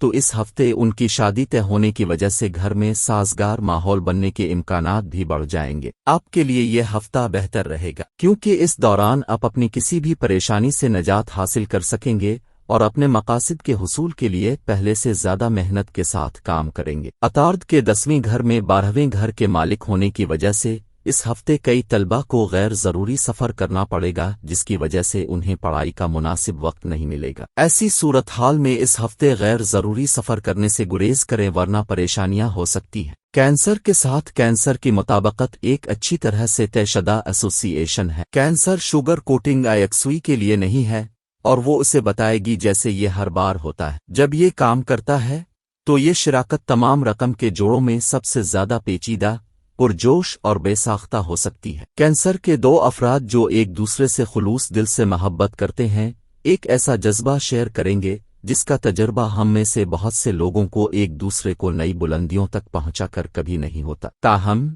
تو اس ہفتے ان کی شادی طے ہونے کی وجہ سے گھر میں سازگار ماحول بننے کے امکانات بھی بڑھ جائیں گے۔ آپ کے لیے یہ ہفتہ بہتر رہے گا کیونکہ اس دوران آپ اپنی کسی بھی پریشانی سے نجات حاصل کر سکیں گے اور اپنے مقاصد کے حصول کے لیے پہلے سے زیادہ محنت کے ساتھ کام کریں گے۔ عطارد کے 10ویں گھر میں 12ویں گھر کے مالک ہونے کی وجہ سے اس ہفتے کئی طلبہ کو غیر ضروری سفر کرنا پڑے گا، جس کی وجہ سے انہیں پڑھائی کا مناسب وقت نہیں ملے گا۔ ایسی صورتحال میں اس ہفتے غیر ضروری سفر کرنے سے گریز کریں ورنہ پریشانیاں ہو سکتی ہیں۔ کینسر کے ساتھ کینسر کی مطابقت ایک اچھی طرح سے طے شدہ ایسوسی ایشن ہے۔ کینسر شوگر کوٹنگ آئیکسوئی کے لیے نہیں ہے اور وہ اسے بتائے گی جیسے یہ ہر بار ہوتا ہے جب یہ کام کرتا ہے، تو یہ شراکت تمام رقم کے جوڑوں میں سب سے زیادہ پیچیدہ، پرجوش اور بے ساختہ ہو سکتی ہے۔ کینسر کے دو افراد جو ایک دوسرے سے خلوص دل سے محبت کرتے ہیں ایک ایسا جذبہ شیئر کریں گے جس کا تجربہ ہم میں سے بہت سے لوگوں کو ایک دوسرے کو نئی بلندیوں تک پہنچا کر کبھی نہیں ہوتا۔ تاہم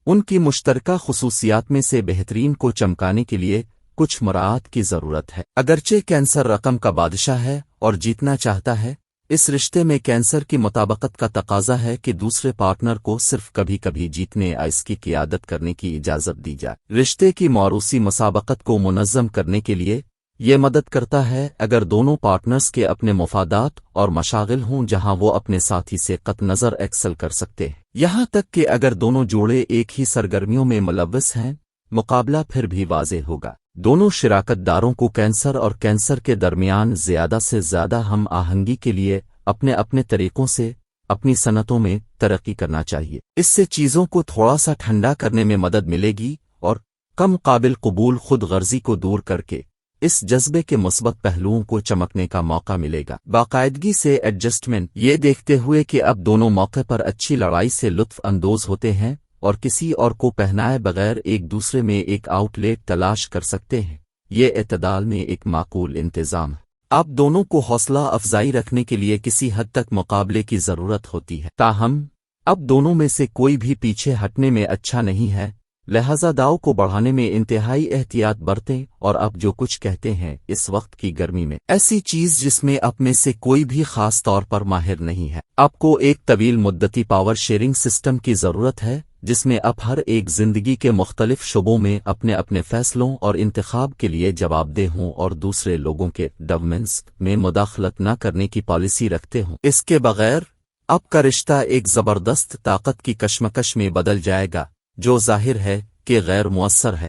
ان کی مشترکہ خصوصیات میں سے بہترین کو چمکانے کے لیے کچھ مراعات کی ضرورت ہے۔ اگرچہ کینسر رقم کا بادشاہ ہے اور جیتنا چاہتا ہے، اس رشتے میں کینسر کی مطابقت کا تقاضا ہے کہ دوسرے پارٹنر کو صرف کبھی کبھی جیتنے اس کی قیادت کرنے کی اجازت دی جائے۔ رشتے کی موروثی مسابقت کو منظم کرنے کے لیے یہ مدد کرتا ہے اگر دونوں پارٹنرز کے اپنے مفادات اور مشاغل ہوں جہاں وہ اپنے ساتھی سے قطع نظر ایکسل کر سکتے ہیں۔ یہاں تک کہ اگر دونوں جوڑے ایک ہی سرگرمیوں میں ملوث ہیں، مقابلہ پھر بھی واضح ہوگا۔ دونوں شراکت داروں کو کینسر اور کینسر کے درمیان زیادہ سے زیادہ ہم آہنگی کے لیے اپنے اپنے طریقوں سے اپنی صنعتوں میں ترقی کرنا چاہیے۔ اس سے چیزوں کو تھوڑا سا ٹھنڈا کرنے میں مدد ملے گی اور کم قابل قبول خود غرضی کو دور کر کے اس جذبے کے مثبت پہلوؤں کو چمکنے کا موقع ملے گا۔ باقاعدگی سے ایڈجسٹمنٹ یہ دیکھتے ہوئے کہ اب دونوں موقع پر اچھی لڑائی سے لطف اندوز ہوتے ہیں اور کسی اور کو پہنائے بغیر ایک دوسرے میں ایک آؤٹ لیٹ تلاش کر سکتے ہیں، یہ اعتدال میں ایک معقول انتظام ہے۔ آپ دونوں کو حوصلہ افزائی رکھنے کے لیے کسی حد تک مقابلے کی ضرورت ہوتی ہے، تاہم اب دونوں میں سے کوئی بھی پیچھے ہٹنے میں اچھا نہیں ہے، لہذا داؤ کو بڑھانے میں انتہائی احتیاط برتیں اور آپ جو کچھ کہتے ہیں اس وقت کی گرمی میں ایسی چیز جس میں آپ میں سے کوئی بھی خاص طور پر ماہر نہیں ہے۔ آپ کو ایک طویل مدتی پاور شیئرنگ سسٹم کی ضرورت ہے جس میں آپ ہر ایک زندگی کے مختلف شعبوں میں اپنے اپنے فیصلوں اور انتخاب کے لیے جواب دہ ہوں اور دوسرے لوگوں کے ڈیولپمنٹس میں مداخلت نہ کرنے کی پالیسی رکھتے ہوں۔ اس کے بغیر آپ کا رشتہ ایک زبردست طاقت کی کشمکش میں بدل جائے گا جو ظاہر ہے کہ غیر مؤثر ہے۔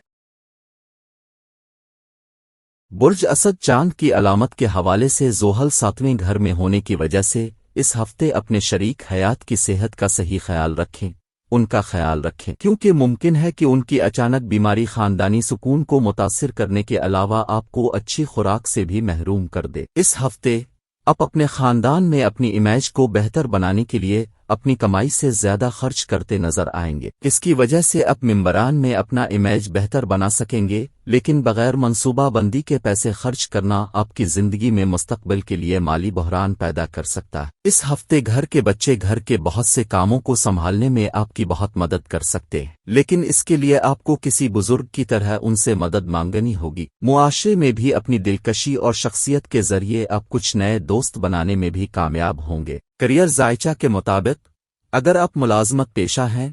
برج اسد چاند کی علامت کے حوالے سے زحل 7ویں گھر میں ہونے کی وجہ سے اس ہفتے اپنے شریک حیات کی صحت کا صحیح خیال رکھیں، ان کا خیال رکھیں کیونکہ ممکن ہے کہ ان کی اچانک بیماری خاندانی سکون کو متاثر کرنے کے علاوہ آپ کو اچھی خوراک سے بھی محروم کر دے۔ اس ہفتے آپ اپنے خاندان میں اپنی امیج کو بہتر بنانے کے لیے اپنی کمائی سے زیادہ خرچ کرتے نظر آئیں گے۔ اس کی وجہ سے آپ ممبران میں اپنا امیج بہتر بنا سکیں گے، لیکن بغیر منصوبہ بندی کے پیسے خرچ کرنا آپ کی زندگی میں مستقبل کے لیے مالی بحران پیدا کر سکتا ہے۔ اس ہفتے گھر کے بچے گھر کے بہت سے کاموں کو سنبھالنے میں آپ کی بہت مدد کر سکتے ہیں، لیکن اس کے لیے آپ کو کسی بزرگ کی طرح ان سے مدد مانگنی ہوگی۔ معاشرے میں بھی اپنی دلکشی اور شخصیت کے ذریعے آپ کچھ نئے دوست بنانے میں بھی کامیاب ہوں گے۔ کریئر ذائچہ کے مطابق اگر آپ ملازمت پیشہ ہیں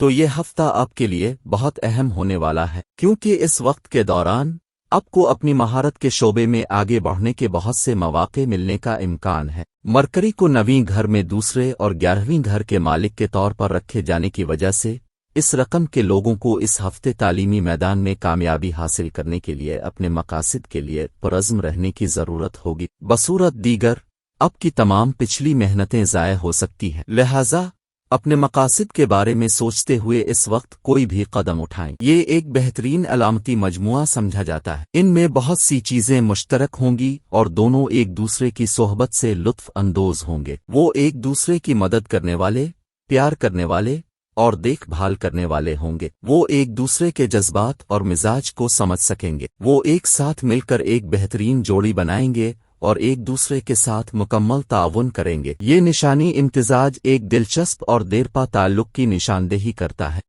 تو یہ ہفتہ آپ کے لیے بہت اہم ہونے والا ہے کیونکہ اس وقت کے دوران آپ کو اپنی مہارت کے شعبے میں آگے بڑھنے کے بہت سے مواقع ملنے کا امکان ہے۔ مرکری کو 9ویں گھر میں دوسرے اور 11ویں گھر کے مالک کے طور پر رکھے جانے کی وجہ سے اس رقم کے لوگوں کو اس ہفتے تعلیمی میدان میں کامیابی حاصل کرنے کے لیے اپنے مقاصد کے لیے پرعزم رہنے کی ضرورت ہوگی۔ بصورت دیگر آپ کی تمام پچھلی محنتیں ضائع ہو سکتی ہیں، لہذا اپنے مقاصد کے بارے میں سوچتے ہوئے اس وقت کوئی بھی قدم اٹھائیں۔ یہ ایک بہترین علامتی مجموعہ سمجھا جاتا ہے، ان میں بہت سی چیزیں مشترک ہوں گی اور دونوں ایک دوسرے کی صحبت سے لطف اندوز ہوں گے۔ وہ ایک دوسرے کی مدد کرنے والے، پیار کرنے والے اور دیکھ بھال کرنے والے ہوں گے۔ وہ ایک دوسرے کے جذبات اور مزاج کو سمجھ سکیں گے۔ وہ ایک ساتھ مل کر ایک بہترین جوڑی بنائیں گے اور ایک دوسرے کے ساتھ مکمل تعاون کریں گے۔ یہ نشانی امتزاج ایک دلچسپ اور دیرپا تعلق کی نشاندہی کرتا ہے۔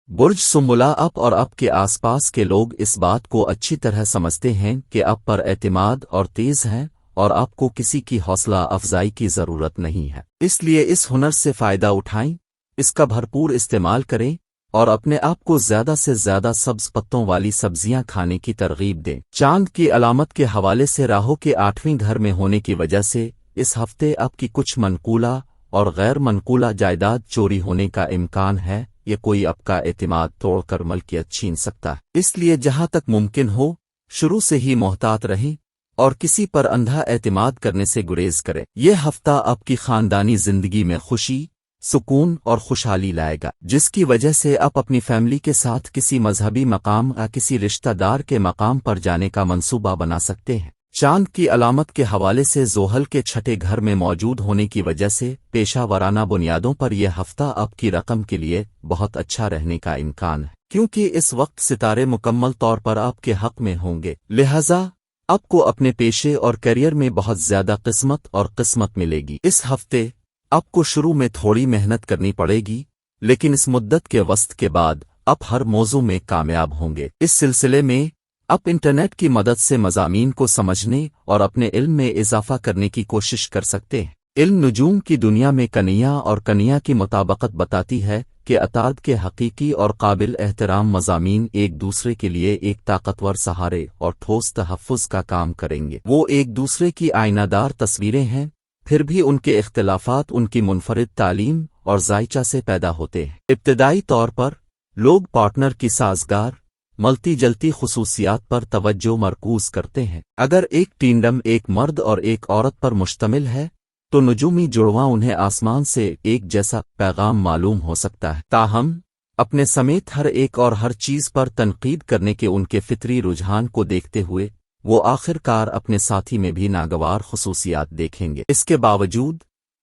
برج سنبلہ آپ اور آپ کے آس پاس کے لوگ اس بات کو اچھی طرح سمجھتے ہیں کہ آپ پر اعتماد اور تیز ہیں اور آپ کو کسی کی حوصلہ افزائی کی ضرورت نہیں ہے، اس لیے اس ہنر سے فائدہ اٹھائیں، اس کا بھرپور استعمال کریں اور اپنے آپ کو زیادہ سے زیادہ سبز پتوں والی سبزیاں کھانے کی ترغیب دیں۔ چاند کی علامت کے حوالے سے راہو کے 8ویں گھر میں ہونے کی وجہ سے اس ہفتے آپ کی کچھ منقولہ اور غیر منقولہ جائیداد چوری ہونے کا امکان ہے، یہ کوئی آپ کا اعتماد توڑ کر ملکیت چھین سکتا ہے، اس لیے جہاں تک ممکن ہو شروع سے ہی محتاط رہیں اور کسی پر اندھا اعتماد کرنے سے گریز کریں۔ یہ ہفتہ آپ کی خاندانی زندگی میں خوشی، سکون اور خوشحالی لائے گا، جس کی وجہ سے آپ اپنی فیملی کے ساتھ کسی مذہبی مقام یا کسی رشتہ دار کے مقام پر جانے کا منصوبہ بنا سکتے ہیں۔ چاند کی علامت کے حوالے سے زحل کے 6 گھر میں موجود ہونے کی وجہ سے پیشہ ورانہ بنیادوں پر یہ ہفتہ آپ کی رقم کے لیے بہت اچھا رہنے کا امکان ہے، کیونکہ اس وقت ستارے مکمل طور پر آپ کے حق میں ہوں گے، لہذا آپ کو اپنے پیشے اور کیریئر میں بہت زیادہ قسمت ملے گی۔ اس ہفتے آپ کو شروع میں تھوڑی محنت کرنی پڑے گی، لیکن اس مدت کے وسط کے بعد آپ ہر موضوع میں کامیاب ہوں گے۔ اس سلسلے میں آپ انٹرنیٹ کی مدد سے مضامین کو سمجھنے اور اپنے علم میں اضافہ کرنے کی کوشش کر سکتے ہیں۔ علم نجوم کی دنیا میں کنیا اور کنیا کی مطابقت بتاتی ہے کہ عطارد کے حقیقی اور قابل احترام مضامین ایک دوسرے کے لیے ایک طاقتور سہارے اور ٹھوس تحفظ کا کام کریں گے۔ وہ ایک دوسرے کی آئینہ دار تصویریں ہیں، پھر بھی ان کے اختلافات ان کی منفرد تعلیم اور ذائچہ سے پیدا ہوتے ہیں۔ ابتدائی طور پر لوگ پارٹنر کی سازگار ملتی جلتی خصوصیات پر توجہ مرکوز کرتے ہیں۔ اگر ایک ٹینڈم ایک مرد اور ایک عورت پر مشتمل ہے تو نجومی جڑواں انہیں آسمان سے ایک جیسا پیغام معلوم ہو سکتا ہے، تاہم اپنے سمیت ہر ایک اور ہر چیز پر تنقید کرنے کے ان کے فطری رجحان کو دیکھتے ہوئے وہ آخر کار اپنے ساتھی میں بھی ناگوار خصوصیات دیکھیں گے۔ اس کے باوجود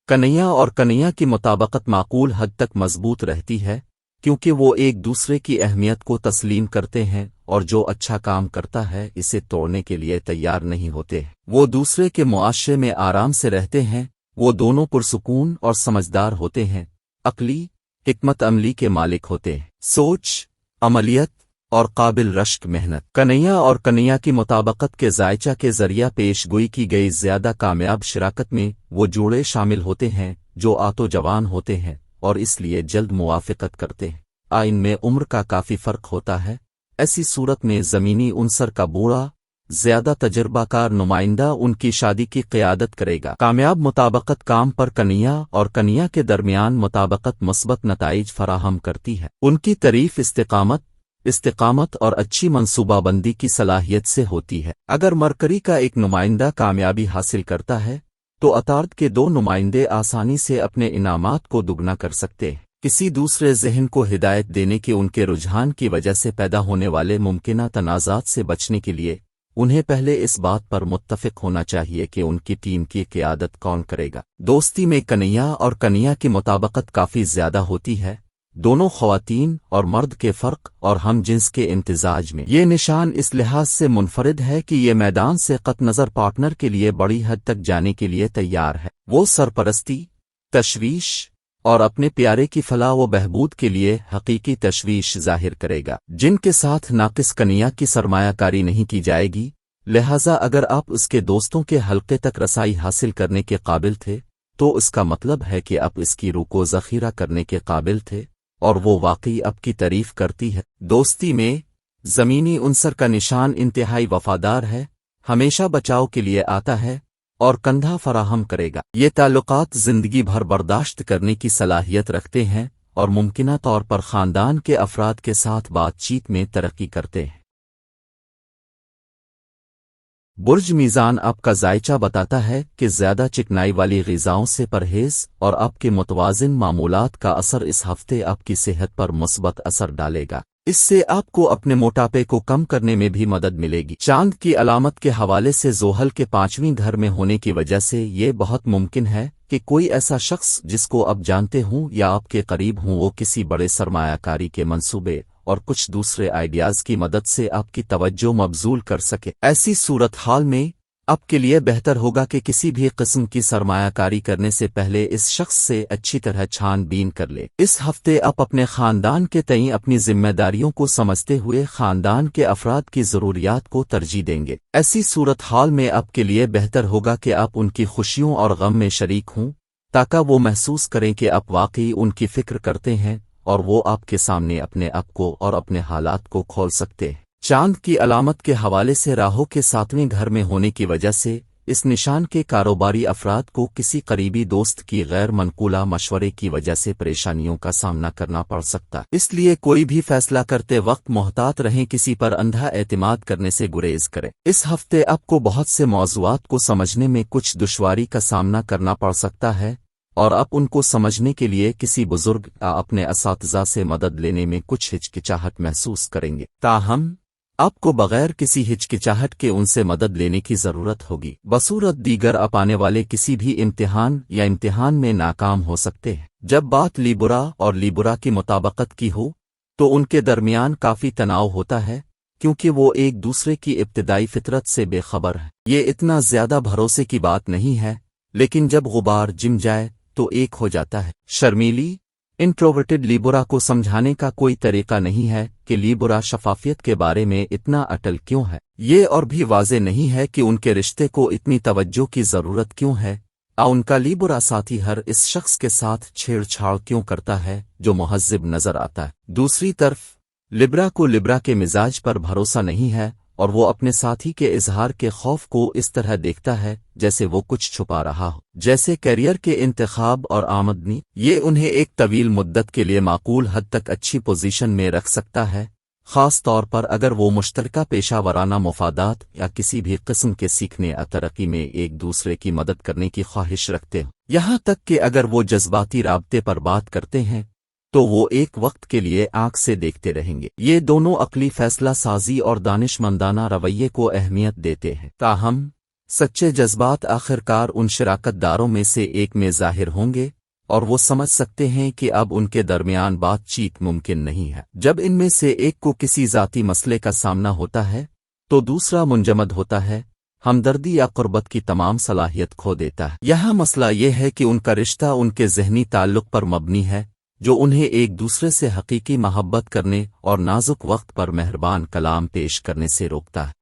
کنیا اور کنیا کی مطابقت معقول حد تک مضبوط رہتی ہے، کیونکہ وہ ایک دوسرے کی اہمیت کو تسلیم کرتے ہیں اور جو اچھا کام کرتا ہے اسے توڑنے کے لیے تیار نہیں ہوتے ہیں۔ وہ دوسرے کے معاشرے میں آرام سے رہتے ہیں، وہ دونوں پرسکون اور سمجھدار ہوتے ہیں، عقلی حکمت عملی کے مالک ہوتے ہیں، سوچ، عملیت اور قابل رشک محنت۔ کنیا اور کنیا کی مطابقت کے ذائچہ کے ذریعہ پیش گوئی کی گئی زیادہ کامیاب شراکت میں وہ جوڑے شامل ہوتے ہیں جو آتو جوان ہوتے ہیں اور اس لیے جلد موافقت کرتے ہیں۔ آئین میں عمر کا کافی فرق ہوتا ہے، ایسی صورت میں زمینی عنصر کا بوڑھا زیادہ تجربہ کار نمائندہ ان کی شادی کی قیادت کرے گا۔ کامیاب مطابقت کام پر کنیا اور کنیا کے درمیان مطابقت مثبت نتائج فراہم کرتی ہے۔ ان کی تعریف استقامت اور اچھی منصوبہ بندی کی صلاحیت سے ہوتی ہے۔ اگر مرکری کا ایک نمائندہ کامیابی حاصل کرتا ہے تو عطارد کے 2 نمائندے آسانی سے اپنے انعامات کو دگنا کر سکتے ہیں۔ کسی دوسرے ذہن کو ہدایت دینے کے ان کے رجحان کی وجہ سے پیدا ہونے والے ممکنہ تنازعات سے بچنے کے لیے انہیں پہلے اس بات پر متفق ہونا چاہیے کہ ان کی ٹیم کی قیادت کون کرے گا۔ دوستی میں کنیا اور کنیا کی مطابقت کافی زیادہ ہوتی ہے، دونوں خواتین اور مرد کے فرق اور ہم جنس کے امتزاج میں۔ یہ نشان اس لحاظ سے منفرد ہے کہ یہ میدان سے قطع نظر پارٹنر کے لیے بڑی حد تک جانے کے لیے تیار ہے۔ وہ سرپرستی، تشویش اور اپنے پیارے کی فلاح و بہبود کے لیے حقیقی تشویش ظاہر کرے گا، جن کے ساتھ ناقص کنیا کی سرمایہ کاری نہیں کی جائے گی۔ لہٰذا اگر آپ اس کے دوستوں کے حلقے تک رسائی حاصل کرنے کے قابل تھے تو اس کا مطلب ہے کہ آپ اس کی روح کو ذخیرہ کرنے کے قابل تھے اور وہ واقعی آپ کی تعریف کرتی ہے۔ دوستی میں زمینی عنصر کا نشان انتہائی وفادار ہے، ہمیشہ بچاؤ کے لیے آتا ہے اور کندھا فراہم کرے گا۔ یہ تعلقات زندگی بھر برداشت کرنے کی صلاحیت رکھتے ہیں اور ممکنہ طور پر خاندان کے افراد کے ساتھ بات چیت میں ترقی کرتے ہیں۔ برج میزان آپ کا ذائچہ بتاتا ہے کہ زیادہ چکنائی والی غذاؤں سے پرہیز اور آپ کے متوازن معمولات کا اثر اس ہفتے آپ کی صحت پر مثبت اثر ڈالے گا۔ اس سے آپ کو اپنے موٹاپے کو کم کرنے میں بھی مدد ملے گی۔ چاند کی علامت کے حوالے سے زحل کے 5ویں گھر میں ہونے کی وجہ سے یہ بہت ممکن ہے کہ کوئی ایسا شخص جس کو آپ جانتے ہوں یا آپ کے قریب ہوں وہ کسی بڑے سرمایہ کاری کے منصوبے اور کچھ دوسرے آئیڈیاز کی مدد سے آپ کی توجہ مبذول کر سکے۔ ایسی صورتحال میں اب کے لیے بہتر ہوگا کہ کسی بھی قسم کی سرمایہ کاری کرنے سے پہلے اس شخص سے اچھی طرح چھان بین کر لے۔ اس ہفتے آپ اپنے خاندان کے تئیں اپنی ذمہ داریوں کو سمجھتے ہوئے خاندان کے افراد کی ضروریات کو ترجیح دیں گے۔ ایسی صورتحال میں آپ کے لیے بہتر ہوگا کہ آپ ان کی خوشیوں اور غم میں شریک ہوں، تاکہ وہ محسوس کریں کہ آپ واقعی ان کی فکر کرتے ہیں اور وہ آپ کے سامنے اپنے آپ کو اور اپنے حالات کو کھول سکتے ہیں۔ چاند کی علامت کے حوالے سے راہو کے 7ویں گھر میں ہونے کی وجہ سے اس نشان کے کاروباری افراد کو کسی قریبی دوست کی غیر منقولہ مشورے کی وجہ سے پریشانیوں کا سامنا کرنا پڑ سکتا، اس لیے کوئی بھی فیصلہ کرتے وقت محتاط رہیں، کسی پر اندھا اعتماد کرنے سے گریز کریں۔ اس ہفتے آپ کو بہت سے موضوعات کو سمجھنے میں کچھ دشواری کا سامنا کرنا پڑ سکتا ہے، اور آپ ان کو سمجھنے کے لیے کسی بزرگ یا اپنے اساتذہ سے مدد لینے میں کچھ ہچکچاہٹ محسوس کریں گے۔ تاہم آپ کو بغیر کسی ہچکچاہٹ کے ان سے مدد لینے کی ضرورت ہوگی، بصورت دیگر آپ آنے والے کسی بھی امتحان میں ناکام ہو سکتے ہیں۔ جب بات لیبرا اور لیبرا کی مطابقت کی ہو تو ان کے درمیان کافی تناؤ ہوتا ہے، کیونکہ وہ ایک دوسرے کی ابتدائی فطرت سے بے خبر ہیں۔ یہ اتنا زیادہ بھروسے کی بات نہیں ہے، لیکن جب غبار جم جائے تو ایک ہو جاتا ہے۔ شرمیلی انٹروورٹڈ لیبرا کو سمجھانے کا کوئی طریقہ نہیں ہے کہ لیبرا شفافیت کے بارے میں اتنا اٹل کیوں ہے۔ یہ اور بھی واضح نہیں ہے کہ ان کے رشتے کو اتنی توجہ کی ضرورت کیوں ہے، ان کا لیبرا ساتھی ہر اس شخص کے ساتھ چھیڑ چھاڑ کیوں کرتا ہے جو مہذب نظر آتا ہے۔ دوسری طرف لیبرا کو لیبرا کے مزاج پر بھروسہ نہیں ہے، اور وہ اپنے ساتھی کے اظہار کے خوف کو اس طرح دیکھتا ہے جیسے وہ کچھ چھپا رہا ہو، جیسے کیریئر کے انتخاب اور آمدنی۔ یہ انہیں ایک طویل مدت کے لیے معقول حد تک اچھی پوزیشن میں رکھ سکتا ہے، خاص طور پر اگر وہ مشترکہ پیشہ ورانہ مفادات یا کسی بھی قسم کے سیکھنے یا ترقی میں ایک دوسرے کی مدد کرنے کی خواہش رکھتے ہوں۔ یہاں تک کہ اگر وہ جذباتی رابطے پر بات کرتے ہیں تو وہ ایک وقت کے لیے آنکھ سے دیکھتے رہیں گے۔ یہ دونوں عقلی فیصلہ سازی اور دانش مندانہ رویے کو اہمیت دیتے ہیں، تاہم سچے جذبات آخرکار ان شراکت داروں میں سے ایک میں ظاہر ہوں گے، اور وہ سمجھ سکتے ہیں کہ اب ان کے درمیان بات چیت ممکن نہیں ہے۔ جب ان میں سے ایک کو کسی ذاتی مسئلے کا سامنا ہوتا ہے تو دوسرا منجمد ہوتا ہے، ہمدردی یا قربت کی تمام صلاحیت کھو دیتا ہے۔ یہاں مسئلہ یہ ہے کہ ان کا رشتہ ان کے ذہنی تعلق پر مبنی ہے، جو انہیں ایک دوسرے سے حقیقی محبت کرنے اور نازک وقت پر مہربان کلام پیش کرنے سے روکتا ہے۔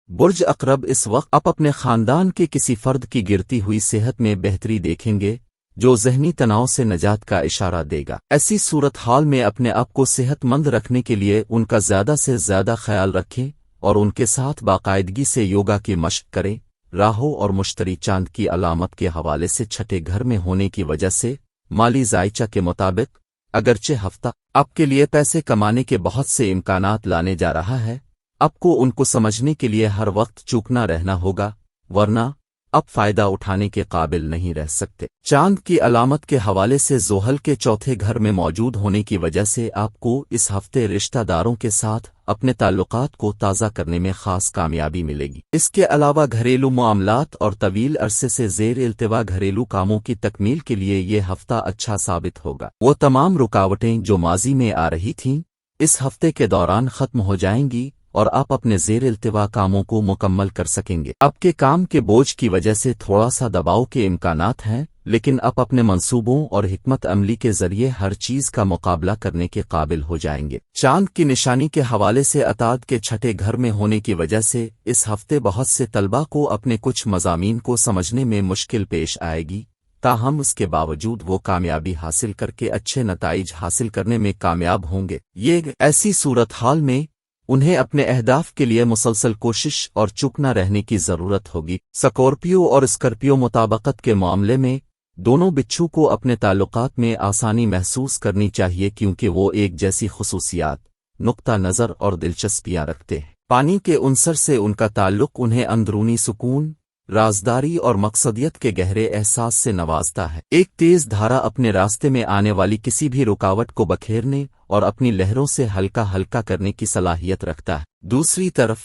برج عقرب اس وقت آپ اپنے خاندان کے کسی فرد کی گرتی ہوئی صحت میں بہتری دیکھیں گے، جو ذہنی تناؤ سے نجات کا اشارہ دے گا۔ ایسی صورتحال میں اپنے آپ کو صحت مند رکھنے کے لیے ان کا زیادہ سے زیادہ خیال رکھیں اور ان کے ساتھ باقاعدگی سے یوگا کی مشق کریں۔ راہو اور مشتری چاند کی علامت کے حوالے سے 6 گھر میں ہونے کی وجہ سے مالی ذائچہ کے مطابق اگرچہ ہفتہ آپ کے لیے پیسے کمانے کے بہت سے امکانات لانے جا رہا ہے، آپ کو ان کو سمجھنے کے لیے ہر وقت چوکنا رہنا ہوگا، ورنہ آپ فائدہ اٹھانے کے قابل نہیں رہ سکتے۔ چاند کی علامت کے حوالے سے زحل کے 4 گھر میں موجود ہونے کی وجہ سے آپ کو اس ہفتے رشتہ داروں کے ساتھ اپنے تعلقات کو تازہ کرنے میں خاص کامیابی ملے گی۔ اس کے علاوہ گھریلو معاملات اور طویل عرصے سے زیر التوا گھریلو کاموں کی تکمیل کے لیے یہ ہفتہ اچھا ثابت ہوگا۔ وہ تمام رکاوٹیں جو ماضی میں آ رہی تھیں اس ہفتے کے دوران ختم ہو جائیں گی، اور آپ اپنے زیر التوا کاموں کو مکمل کر سکیں گے۔ آپ کے کام کے بوجھ کی وجہ سے تھوڑا سا دباؤ کے امکانات ہیں، لیکن آپ اپنے منصوبوں اور حکمت عملی کے ذریعے ہر چیز کا مقابلہ کرنے کے قابل ہو جائیں گے۔ چاند کی نشانی کے حوالے سے عطارد کے 6 گھر میں ہونے کی وجہ سے اس ہفتے بہت سے طلباء کو اپنے کچھ مضامین کو سمجھنے میں مشکل پیش آئے گی، تاہم اس کے باوجود وہ کامیابی حاصل کر کے اچھے نتائج حاصل کرنے میں کامیاب ہوں گے۔ یہ ایسی صورتحال میں انہیں اپنے اہداف کے لیے مسلسل کوشش اور چوکنا رہنے کی ضرورت ہوگی۔ سکورپیو اور اسکرپیو مطابقت کے معاملے میں دونوں بچھو کو اپنے تعلقات میں آسانی محسوس کرنی چاہیے، کیونکہ وہ ایک جیسی خصوصیات، نقطہ نظر اور دلچسپیاں رکھتے ہیں۔ پانی کے عنصر سے ان کا تعلق انہیں اندرونی سکون، رازداری اور مقصدیت کے گہرے احساس سے نوازتا ہے۔ ایک تیز دھارا اپنے راستے میں آنے والی کسی بھی رکاوٹ کو بکھیرنے اور اپنی لہروں سے ہلکا ہلکا کرنے کی صلاحیت رکھتا ہے۔ دوسری طرف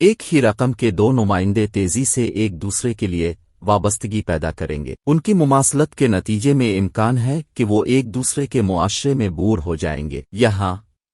ایک ہی رقم کے 2 نمائندے تیزی سے ایک دوسرے کے لیے وابستگی پیدا کریں گے۔ ان کی مماثلت کے نتیجے میں امکان ہے کہ وہ ایک دوسرے کے معاشرے میں بور ہو جائیں گے۔ یہاں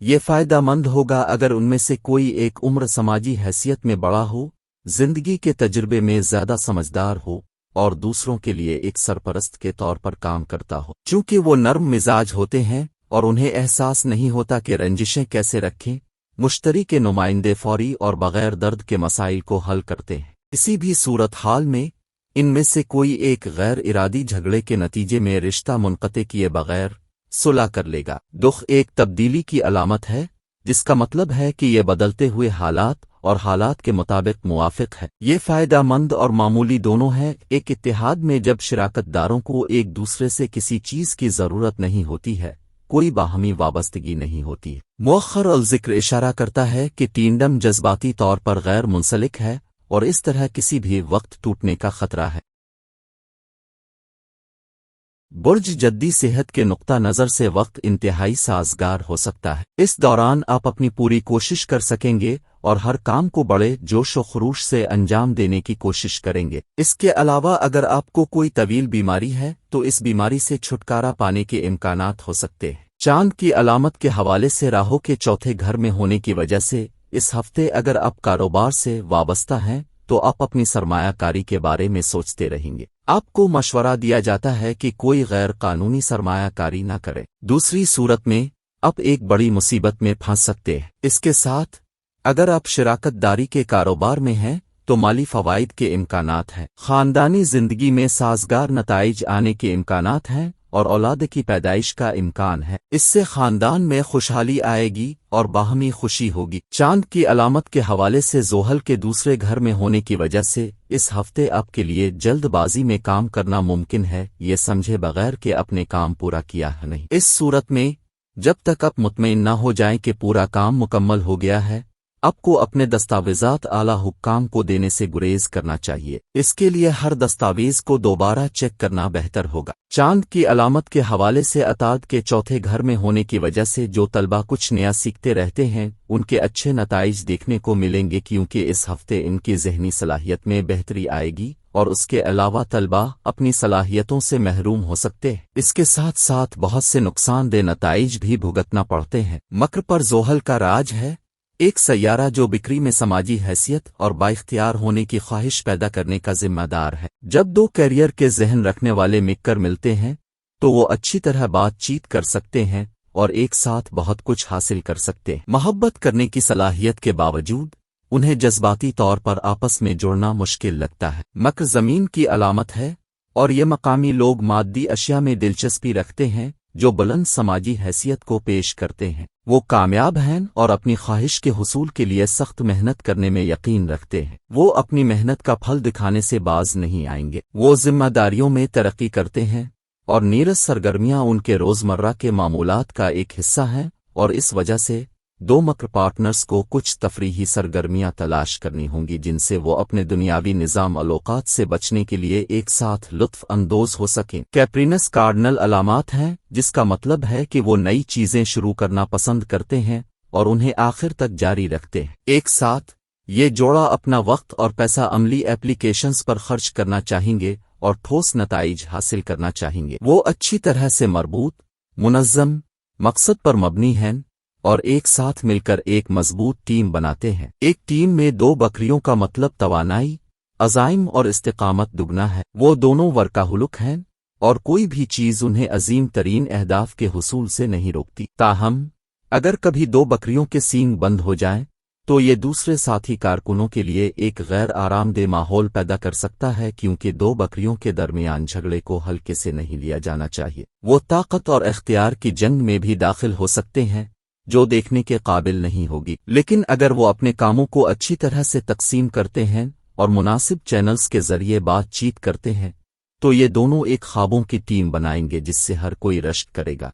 یہ فائدہ مند ہوگا اگر ان میں سے کوئی ایک عمر سماجی حیثیت میں بڑا ہو، زندگی کے تجربے میں زیادہ سمجھدار ہو اور دوسروں کے لیے ایک سرپرست کے طور پر کام کرتا ہو۔ چونکہ وہ نرم مزاج ہوتے ہیں اور انہیں احساس نہیں ہوتا کہ رنجشیں کیسے رکھیں، مشتری کے نمائندے فوری اور بغیر درد کے مسائل کو حل کرتے ہیں۔ کسی بھی صورتحال میں ان میں سے کوئی ایک غیر ارادی جھگڑے کے نتیجے میں رشتہ منقطع کیے بغیر صلح کر لے گا۔ دخ ایک تبدیلی کی علامت ہے، جس کا مطلب ہے کہ یہ بدلتے ہوئے حالات اور حالات کے مطابق موافق ہے۔ یہ فائدہ مند اور معمولی دونوں ہے۔ ایک اتحاد میں جب شراکت داروں کو ایک دوسرے سے کسی چیز کی ضرورت نہیں ہوتی ہے، کوئی باہمی وابستگی نہیں ہوتی ہے۔ مؤخر الذکر اشارہ کرتا ہے کہ ٹینڈم جذباتی طور پر غیر منسلک ہے اور اس طرح کسی بھی وقت ٹوٹنے کا خطرہ ہے۔ برج جدی صحت کے نقطہ نظر سے وقت انتہائی سازگار ہو سکتا ہے۔ اس دوران آپ اپنی پوری کوشش کر سکیں گے اور ہر کام کو بڑے جوش و خروش سے انجام دینے کی کوشش کریں گے۔ اس کے علاوہ اگر آپ کو کوئی طویل بیماری ہے تو اس بیماری سے چھٹکارا پانے کے امکانات ہو سکتے ہیں۔ چاند کی علامت کے حوالے سے راہو کے چوتھے گھر میں ہونے کی وجہ سے اس ہفتے اگر آپ کاروبار سے وابستہ ہیں تو آپ اپنی سرمایہ کاری کے بارے میں سوچتے رہیں گے۔ آپ کو مشورہ دیا جاتا ہے کہ کوئی غیر قانونی سرمایہ کاری نہ کرے، دوسری صورت میں آپ ایک بڑی مصیبت میں پھنس سکتے ہیں۔ اس کے ساتھ اگر آپ شراکت داری کے کاروبار میں ہیں تو مالی فوائد کے امکانات ہیں، خاندانی زندگی میں سازگار نتائج آنے کے امکانات ہیں اور اولاد کی پیدائش کا امکان ہے۔ اس سے خاندان میں خوشحالی آئے گی اور باہمی خوشی ہوگی۔ چاند کی علامت کے حوالے سے زحل کے دوسرے گھر میں ہونے کی وجہ سے اس ہفتے آپ کے لیے جلد بازی میں کام کرنا ممکن ہے، یہ سمجھے بغیر کہ اپنے کام پورا کیا ہے نہیں۔ اس صورت میں جب تک آپ مطمئن نہ ہو جائیں کہ پورا کام مکمل ہو گیا ہے، آپ کو اپنے دستاویزات اعلی حکام کو دینے سے گریز کرنا چاہیے۔ اس کے لیے ہر دستاویز کو دوبارہ چیک کرنا بہتر ہوگا۔ چاند کی علامت کے حوالے سے عطارد کے چوتھے گھر میں ہونے کی وجہ سے جو طلبہ کچھ نیا سیکھتے رہتے ہیں ان کے اچھے نتائج دیکھنے کو ملیں گے، کیونکہ اس ہفتے ان کی ذہنی صلاحیت میں بہتری آئے گی اور اس کے علاوہ طلبہ اپنی صلاحیتوں سے محروم ہو سکتے ہیں۔ اس کے ساتھ ساتھ بہت سے نقصان دہ نتائج بھی بھگتنا پڑتے ہیں۔ مکر پر زحل کا راج ہے، ایک سیارہ جو بکری میں سماجی حیثیت اور بااختیار ہونے کی خواہش پیدا کرنے کا ذمہ دار ہے۔ جب دو کیریئر کے ذہن رکھنے والے مل کر ملتے ہیں تو وہ اچھی طرح بات چیت کر سکتے ہیں اور ایک ساتھ بہت کچھ حاصل کر سکتے ہیں۔ محبت کرنے کی صلاحیت کے باوجود انہیں جذباتی طور پر آپس میں جوڑنا مشکل لگتا ہے۔ مکر زمین کی علامت ہے اور یہ مقامی لوگ مادی اشیاء میں دلچسپی رکھتے ہیں جو بلند سماجی حیثیت کو پیش کرتے ہیں۔ وہ کامیاب ہیں اور اپنی خواہش کے حصول کے لیے سخت محنت کرنے میں یقین رکھتے ہیں۔ وہ اپنی محنت کا پھل دکھانے سے باز نہیں آئیں گے۔ وہ ذمہ داریوں میں ترقی کرتے ہیں اور نیرس سرگرمیاں ان کے روزمرہ کے معمولات کا ایک حصہ ہیں، اور اس وجہ سے دو مکر پارٹنرز کو کچھ تفریحی سرگرمیاں تلاش کرنی ہوں گی جن سے وہ اپنے دنیاوی نظام اوقات سے بچنے کے لیے ایک ساتھ لطف اندوز ہو سکیں۔ کیپرینس کارڈنل علامات ہیں، جس کا مطلب ہے کہ وہ نئی چیزیں شروع کرنا پسند کرتے ہیں اور انہیں آخر تک جاری رکھتے ہیں۔ ایک ساتھ یہ جوڑا اپنا وقت اور پیسہ عملی ایپلیکیشنز پر خرچ کرنا چاہیں گے اور ٹھوس نتائج حاصل کرنا چاہیں گے۔ وہ اچھی طرح سے مربوط، منظم، مقصد پر مبنی ہیں اور ایک ساتھ مل کر ایک مضبوط ٹیم بناتے ہیں۔ ایک ٹیم میں دو بکریوں کا مطلب توانائی، عزائم اور استقامت دگنا ہے۔ وہ دونوں ورکاہولک ہیں اور کوئی بھی چیز انہیں عظیم ترین اہداف کے حصول سے نہیں روکتی۔ تاہم اگر کبھی دو بکریوں کے سینگ بند ہو جائیں تو یہ دوسرے ساتھی کارکنوں کے لیے ایک غیر آرام دہ ماحول پیدا کر سکتا ہے، کیونکہ دو بکریوں کے درمیان جھگڑے کو ہلکے سے نہیں لیا جانا چاہیے۔ وہ طاقت اور اختیار کی جنگ میں بھی داخل ہو سکتے ہیں جو دیکھنے کے قابل نہیں ہوگی، لیکن اگر وہ اپنے کاموں کو اچھی طرح سے تقسیم کرتے ہیں اور مناسب چینلز کے ذریعے بات چیت کرتے ہیں تو یہ دونوں ایک خوابوں کی ٹیم بنائیں گے جس سے ہر کوئی رشک کرے گا۔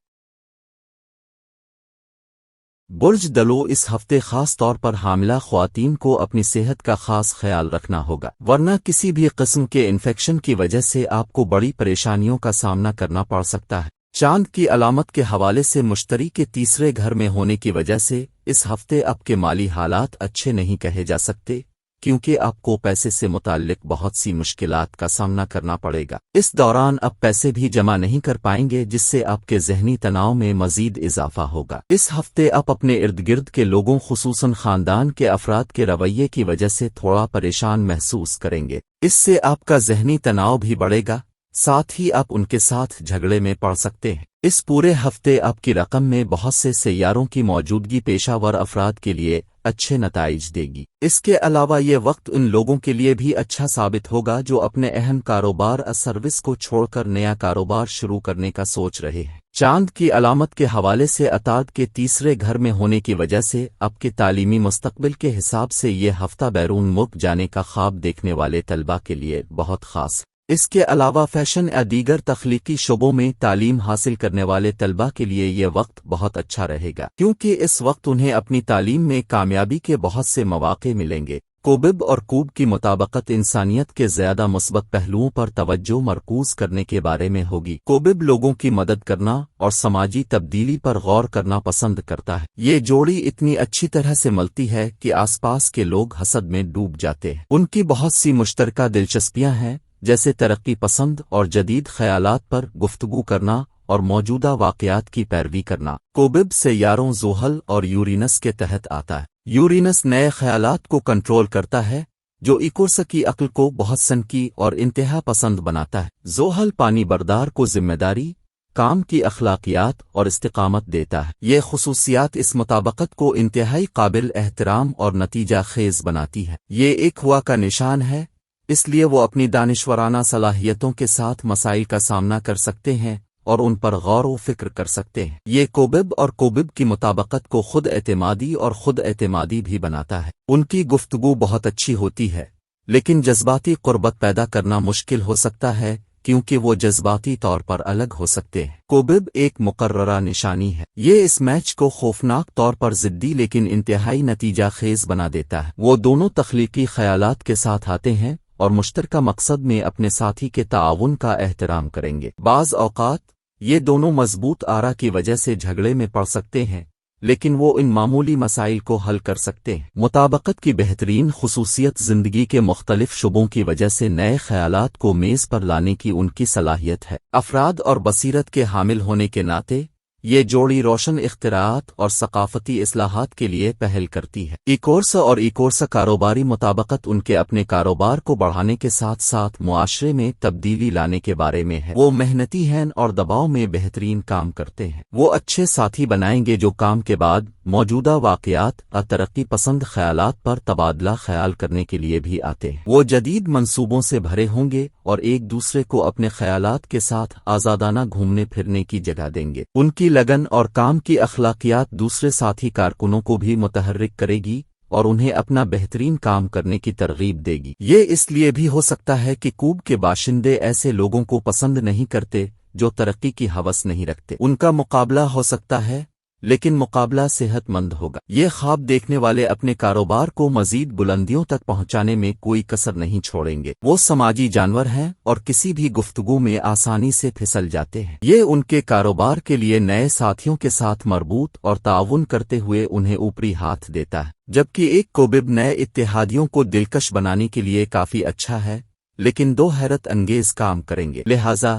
برج دلو، اس ہفتے خاص طور پر حاملہ خواتین کو اپنی صحت کا خاص خیال رکھنا ہوگا، ورنہ کسی بھی قسم کے انفیکشن کی وجہ سے آپ کو بڑی پریشانیوں کا سامنا کرنا پڑ سکتا ہے۔ چاند کی علامت کے حوالے سے مشتری کے تیسرے گھر میں ہونے کی وجہ سے اس ہفتے آپ کے مالی حالات اچھے نہیں کہے جا سکتے، کیونکہ آپ کو پیسے سے متعلق بہت سی مشکلات کا سامنا کرنا پڑے گا۔ اس دوران آپ پیسے بھی جمع نہیں کر پائیں گے، جس سے آپ کے ذہنی تناؤ میں مزید اضافہ ہوگا۔ اس ہفتے آپ اپنے ارد گرد کے لوگوں خصوصاً خاندان کے افراد کے رویے کی وجہ سے تھوڑا پریشان محسوس کریں گے۔ اس سے آپ کا ذہنی تناؤ بھی بڑھے گا، ساتھ ہی آپ ان کے ساتھ جھگڑے میں پڑ سکتے ہیں۔ اس پورے ہفتے آپ کی رقم میں بہت سے سیاروں کی موجودگی پیشہ ور افراد کے لیے اچھے نتائج دے گی۔ اس کے علاوہ یہ وقت ان لوگوں کے لیے بھی اچھا ثابت ہوگا جو اپنے اہم کاروبار اور سروس کو چھوڑ کر نیا کاروبار شروع کرنے کا سوچ رہے ہیں۔ چاند کی علامت کے حوالے سے عطارد کے تیسرے گھر میں ہونے کی وجہ سے آپ کے تعلیمی مستقبل کے حساب سے یہ ہفتہ بیرون ملک جانے کا خواب دیکھنے والے طلباء کے لیے بہت خاص ہے۔ اس کے علاوہ فیشن یا دیگر تخلیقی شعبوں میں تعلیم حاصل کرنے والے طلباء کے لیے یہ وقت بہت اچھا رہے گا، کیونکہ اس وقت انہیں اپنی تعلیم میں کامیابی کے بہت سے مواقع ملیں گے۔ کوبب اور کوب کی مطابقت انسانیت کے زیادہ مثبت پہلوؤں پر توجہ مرکوز کرنے کے بارے میں ہوگی۔ کوبب لوگوں کی مدد کرنا اور سماجی تبدیلی پر غور کرنا پسند کرتا ہے۔ یہ جوڑی اتنی اچھی طرح سے ملتی ہے کہ آس پاس کے لوگ حسد میں ڈوب جاتے ہیں۔ ان کی بہت سی مشترکہ دلچسپیاں ہیں، جیسے ترقی پسند اور جدید خیالات پر گفتگو کرنا اور موجودہ واقعات کی پیروی کرنا۔ کوبب سیاروں زحل اور یورینس کے تحت آتا ہے۔ یورینس نئے خیالات کو کنٹرول کرتا ہے، جو ایکورس کی عقل کو بہت سنکی اور انتہا پسند بناتا ہے۔ زحل پانی بردار کو ذمہ داری، کام کی اخلاقیات اور استقامت دیتا ہے۔ یہ خصوصیات اس مطابقت کو انتہائی قابل احترام اور نتیجہ خیز بناتی ہے۔ یہ ایک ہوا کا نشان ہے، اس لیے وہ اپنی دانشورانہ صلاحیتوں کے ساتھ مسائل کا سامنا کر سکتے ہیں اور ان پر غور و فکر کر سکتے ہیں۔ یہ کوبب اور کوبب کی مطابقت کو خود اعتمادی اور خود اعتمادی بھی بناتا ہے۔ ان کی گفتگو بہت اچھی ہوتی ہے، لیکن جذباتی قربت پیدا کرنا مشکل ہو سکتا ہے کیونکہ وہ جذباتی طور پر الگ ہو سکتے ہیں۔ کوبب ایک مقررہ نشانی ہے۔ یہ اس میچ کو خوفناک طور پر ضدی لیکن انتہائی نتیجہ خیز بنا دیتا ہے۔ وہ دونوں تخلیقی خیالات کے ساتھ آتے ہیں اور مشترکہ مقصد میں اپنے ساتھی کے تعاون کا احترام کریں گے۔ بعض اوقات یہ دونوں مضبوط آرا کی وجہ سے جھگڑے میں پڑ سکتے ہیں، لیکن وہ ان معمولی مسائل کو حل کر سکتے ہیں۔ مطابقت کی بہترین خصوصیت زندگی کے مختلف شعبوں کی وجہ سے نئے خیالات کو میز پر لانے کی ان کی صلاحیت ہے۔ افراد اور بصیرت کے حامل ہونے کے ناطے یہ جوڑی روشن اختراعات اور ثقافتی اصلاحات کے لیے پہل کرتی ہے۔ ایکورس اور ایکورس کاروباری مطابقت ان کے اپنے کاروبار کو بڑھانے کے ساتھ ساتھ معاشرے میں تبدیلی لانے کے بارے میں ہے۔ وہ محنتی ہیں اور دباؤ میں بہترین کام کرتے ہیں۔ وہ اچھے ساتھی بنائیں گے جو کام کے بعد موجودہ واقعات اور ترقی پسند خیالات پر تبادلہ خیال کرنے کے لیے بھی آتے ہیں۔ وہ جدید منصوبوں سے بھرے ہوں گے اور ایک دوسرے کو اپنے خیالات کے ساتھ آزادانہ گھومنے پھرنے کی جگہ دیں گے۔ ان کی لگن اور کام کی اخلاقیات دوسرے ساتھی کارکنوں کو بھی متحرک کرے گی اور انہیں اپنا بہترین کام کرنے کی ترغیب دے گی۔ یہ اس لیے بھی ہو سکتا ہے کہ کوب کے باشندے ایسے لوگوں کو پسند نہیں کرتے جو ترقی کی ہوس نہیں رکھتے۔ ان کا مقابلہ ہو سکتا ہے، لیکن مقابلہ صحت مند ہوگا۔ یہ خواب دیکھنے والے اپنے کاروبار کو مزید بلندیوں تک پہنچانے میں کوئی کسر نہیں چھوڑیں گے۔ وہ سماجی جانور ہیں اور کسی بھی گفتگو میں آسانی سے پھسل جاتے ہیں۔ یہ ان کے کاروبار کے لیے نئے ساتھیوں کے ساتھ مربوط اور تعاون کرتے ہوئے انہیں اوپری ہاتھ دیتا ہے، جبکہ ایک کوبب نئے اتحادیوں کو دلکش بنانے کے لیے کافی اچھا ہے، لیکن دو حیرت انگیز کام کریں گے۔ لہذا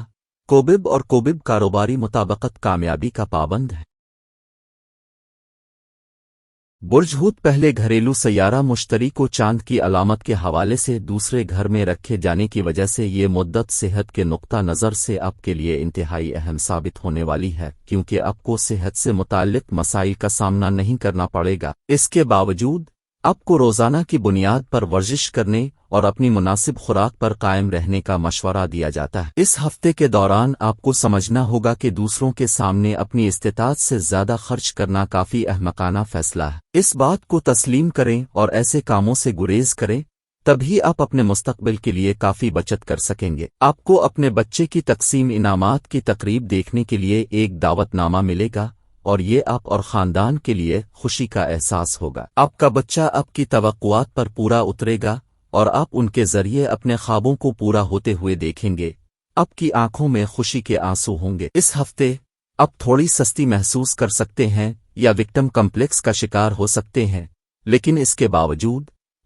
کوبب اور کوبب کاروباری مطابقت کامیابی کا پابند ہے۔ برج ہوت پہلے گھریلو سیارہ مشتری کو چاند کی علامت کے حوالے سے دوسرے گھر میں رکھے جانے کی وجہ سے یہ مدت صحت کے نقطہ نظر سے آپ کے لیے انتہائی اہم ثابت ہونے والی ہے، کیونکہ آپ کو صحت سے متعلق مسائل کا سامنا نہیں کرنا پڑے گا۔ اس کے باوجود آپ کو روزانہ کی بنیاد پر ورزش کرنے اور اپنی مناسب خوراک پر قائم رہنے کا مشورہ دیا جاتا ہے۔ اس ہفتے کے دوران آپ کو سمجھنا ہوگا کہ دوسروں کے سامنے اپنی استطاعت سے زیادہ خرچ کرنا کافی احمقانہ فیصلہ ہے۔ اس بات کو تسلیم کریں اور ایسے کاموں سے گریز کریں، تبھی آپ اپنے مستقبل کے لیے کافی بچت کر سکیں گے۔ آپ کو اپنے بچے کی تقسیم انعامات کی تقریب دیکھنے کے لیے ایک دعوت نامہ ملے گا اور یہ آپ اور خاندان کے لیے خوشی کا احساس ہوگا۔ آپ کا بچہ آپ کی توقعات پر پورا اترے گا اور آپ ان کے ذریعے اپنے خوابوں کو پورا ہوتے ہوئے دیکھیں گے۔ آپ کی آنکھوں میں خوشی کے آنسو ہوں گے۔ اس ہفتے آپ تھوڑی سستی محسوس کر سکتے ہیں یا وکٹم کمپلیکس کا شکار ہو سکتے ہیں، لیکن اس کے باوجود